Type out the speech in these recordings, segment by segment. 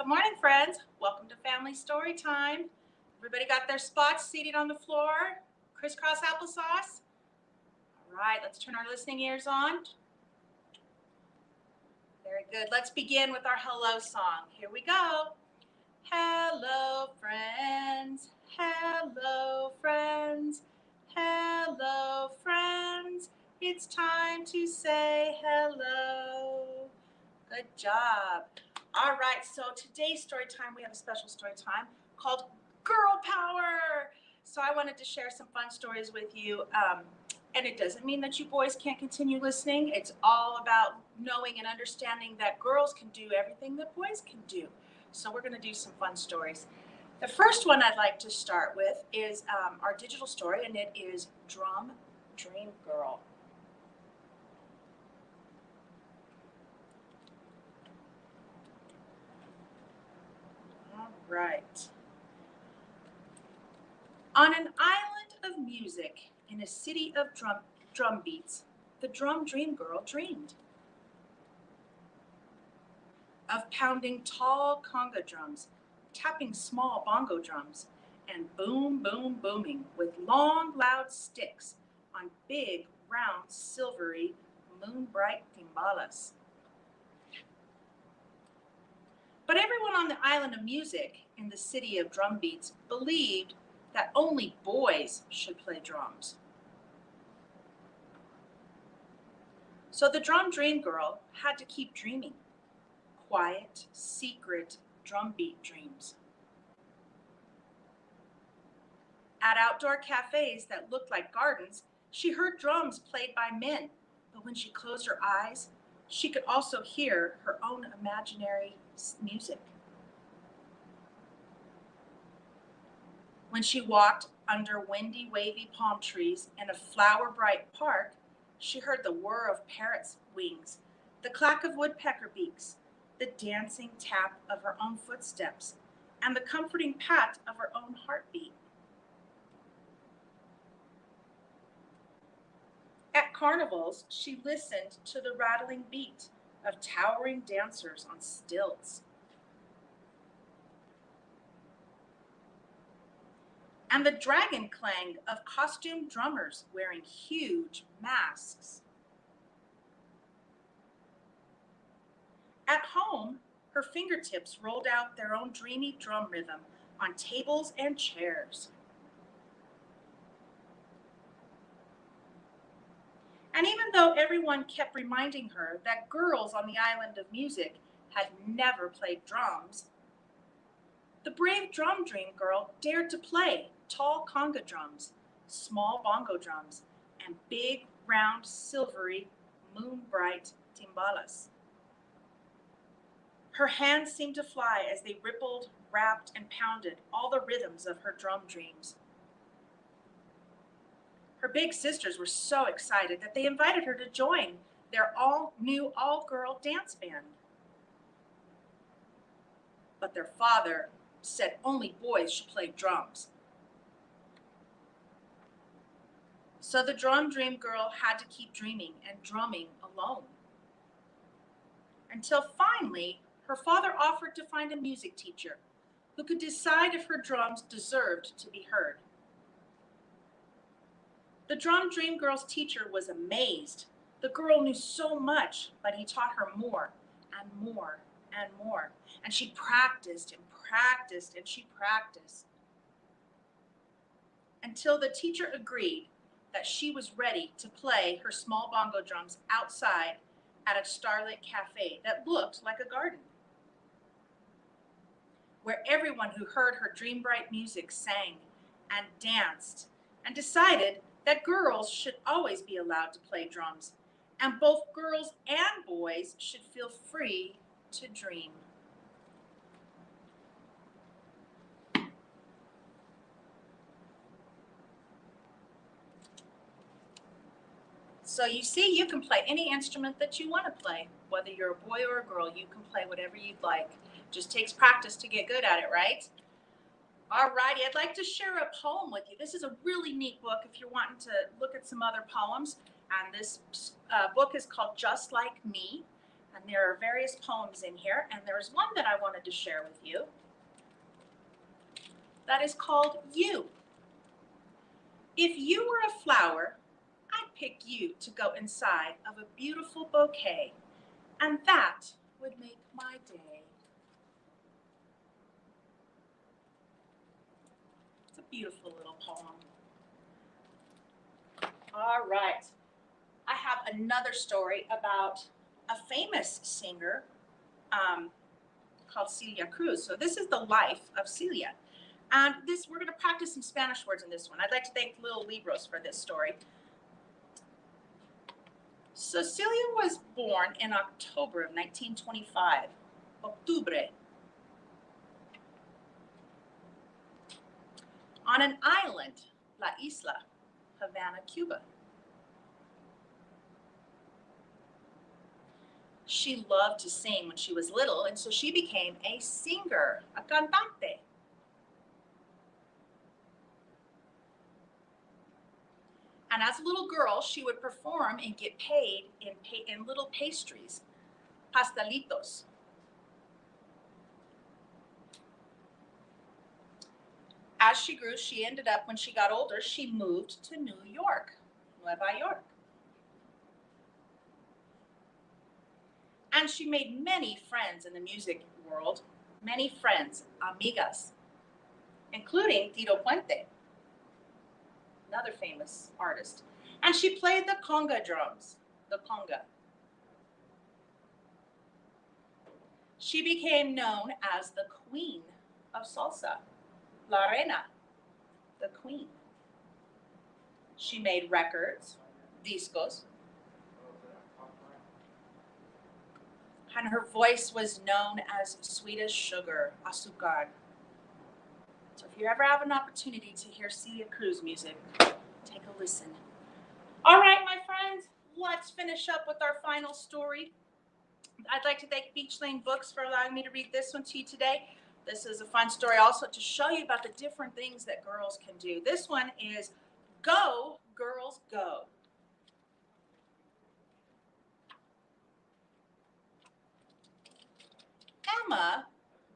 Good morning, friends. Welcome to Family Storytime. Everybody got their spots seated on the floor? Crisscross applesauce? All right, let's turn our listening ears on. Very good. Let's begin with our hello song. Here we go. Hello, friends. Hello, friends. Hello, friends. It's time to say hello. Good job. All right, so today's story time, we have a special story time called Girl Power. So I wanted to share some fun stories with you. And it doesn't mean that you boys can't continue listening. It's all about knowing and understanding that girls can do everything that boys can do. So we're going to do some fun stories. The first one I'd like to start with is our digital story, and it is Drum Dream Girl. Right. On an island of music in a city of drum beats, the Drum Dream Girl dreamed of pounding tall conga drums, tapping small bongo drums, and boom, boom, booming with long, loud sticks on big, round, silvery, moon-bright timbalas. But everyone on the island of music in the city of drum beats believed that only boys should play drums. So the Drum Dream Girl had to keep dreaming quiet, secret drum beat dreams. At outdoor cafes that looked like gardens, she heard drums played by men, but when she closed her eyes, she could also hear her own imaginary music. When she walked under windy, wavy palm trees in a flower-bright park, she heard the whir of parrots' wings, the clack of woodpecker beaks, the dancing tap of her own footsteps, and the comforting pat of her own heartbeat. At carnivals, she listened to the rattling beat of towering dancers on stilts. And the dragon clang of costumed drummers wearing huge masks. At home, her fingertips rolled out their own dreamy drum rhythm on tables and chairs. And even though everyone kept reminding her that girls on the island of music had never played drums, the brave Drum Dream Girl dared to play tall conga drums, small bongo drums, and big, round, silvery, moon-bright timbalas. Her hands seemed to fly as they rippled, rapped, and pounded all the rhythms of her drum dreams. Her big sisters were so excited that they invited her to join their all-new all-girl dance band. But their father said only boys should play drums. So the Drum Dream Girl had to keep dreaming and drumming alone. Until finally, her father offered to find a music teacher who could decide if her drums deserved to be heard. The Drum Dream Girl's teacher was amazed. The girl knew so much, but he taught her more and more and more. And she practiced and practiced and she practiced until the teacher agreed that she was ready to play her small bongo drums outside at a starlit cafe that looked like a garden, where everyone who heard her dream bright music sang and danced and decided that girls should always be allowed to play drums, and both girls and boys should feel free to dream. So you see, you can play any instrument that you want to play. Whether you're a boy or a girl, you can play whatever you'd like. Just takes practice to get good at it, right? All righty, I'd like to share a poem with you. This is a really neat book if you're wanting to look at some other poems. And this book is called Just Like Me. And there are various poems in here, and there's one that I wanted to share with you that is called You. If you were a flower, I'd pick you to go inside of a beautiful bouquet, and that would make my day. It's a beautiful little poem. All right. I have another story about a famous singer called Celia Cruz. So this is the life of Celia. And we're going to practice some Spanish words in this one. I'd like to thank Lil Libros for this story. So Celia was born in October of 1925. Octubre. On an island, La Isla, Havana, Cuba. She loved to sing when she was little, and so she became a singer, a cantante. And as a little girl, she would perform and get paid in little pastries, pastelitos. As she grew, she ended up, when she got older, she moved to New York, Nueva York. And she made many friends in the music world, many friends, amigas, including Tito Puente, another famous artist. And she played the conga drums, the conga. She became known as the Queen of Salsa, La Reina, the Queen. She made records, discos, and her voice was known as sweet as sugar, azúcar. So if you ever have an opportunity to hear Celia Cruz music, take a listen. All right, my friends, let's finish up with our final story. I'd like to thank Beach Lane Books for allowing me to read this one to you today. This is a fun story also to show you about the different things that girls can do. This one is Go, Girls, Go. Emma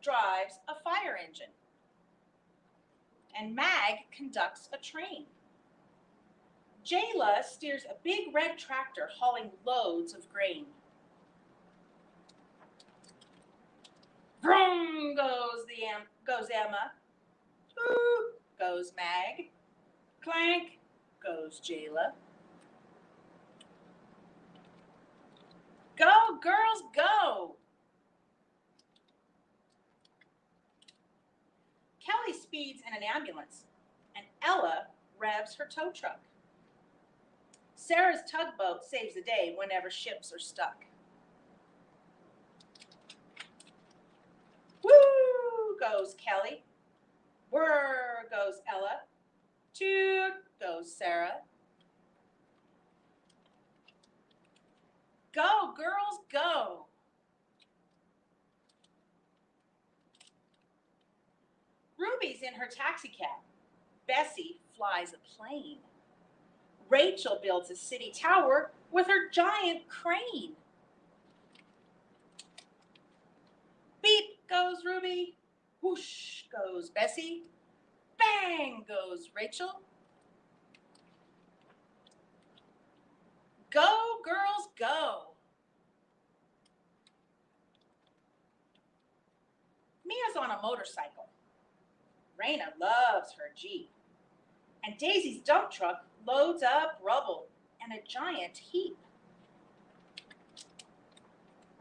drives a fire engine, and Mag conducts a train. Jayla steers a big red tractor hauling loads of grain. Vroom goes Emma. Ooh goes Mag. Clank goes Jayla. Go, girls, go! Kelly speeds in an ambulance, and Ella revs her tow truck. Sarah's tugboat saves the day whenever ships are stuck. Woo goes Kelly. Whir goes Ella. Toot goes Sarah. Go, girls, go! Ruby's in her taxi cab. Bessie flies a plane. Rachel builds a city tower with her giant crane. Beep goes Ruby. Whoosh goes Bessie. Bang goes Rachel. Go, girls, go! Mia's on a motorcycle. Raina loves her Jeep. And Daisy's dump truck loads up rubble in a giant heap.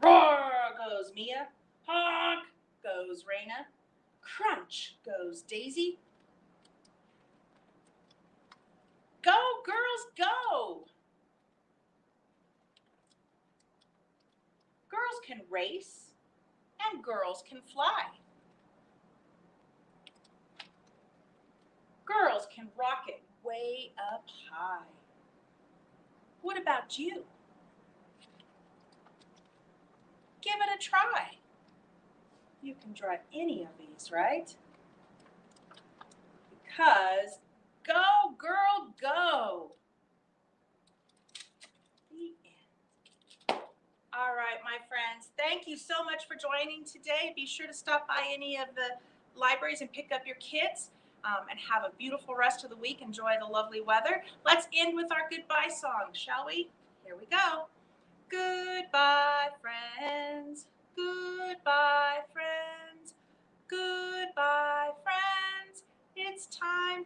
Roar goes Mia. Honk goes Raina. Crunch goes Daisy. Go, girls, go! Girls can race and girls can fly. Girls can rocket way up high. What about you? Give it a try. You can drive any of these, right? Because go, girl, go. The end. All right, my friends. Thank you so much for joining today. Be sure to stop by any of the libraries and pick up your kids. And have a beautiful rest of the week. Enjoy the lovely weather. Let's end with our goodbye song, shall we? Here we go. Goodbye, friends. Goodbye.